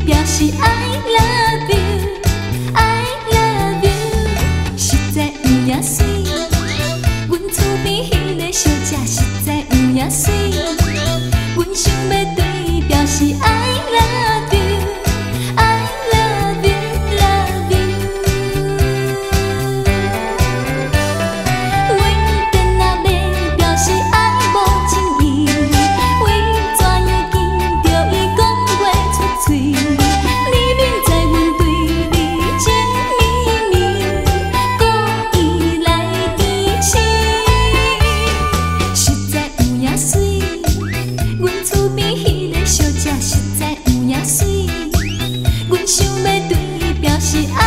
表示 I love you，I love you， 实在有影水。阮厝边迄个小姐实在有影水，阮想要对伊表示 I love you，I love you，love you。阮电话要表示爱无情意，为怎样见着伊讲袂出嘴？你明知阮对你情绵绵，故意来提醒，实在有影水。阮厝边迄个小姐实在有影水，阮想要对伊表示爱。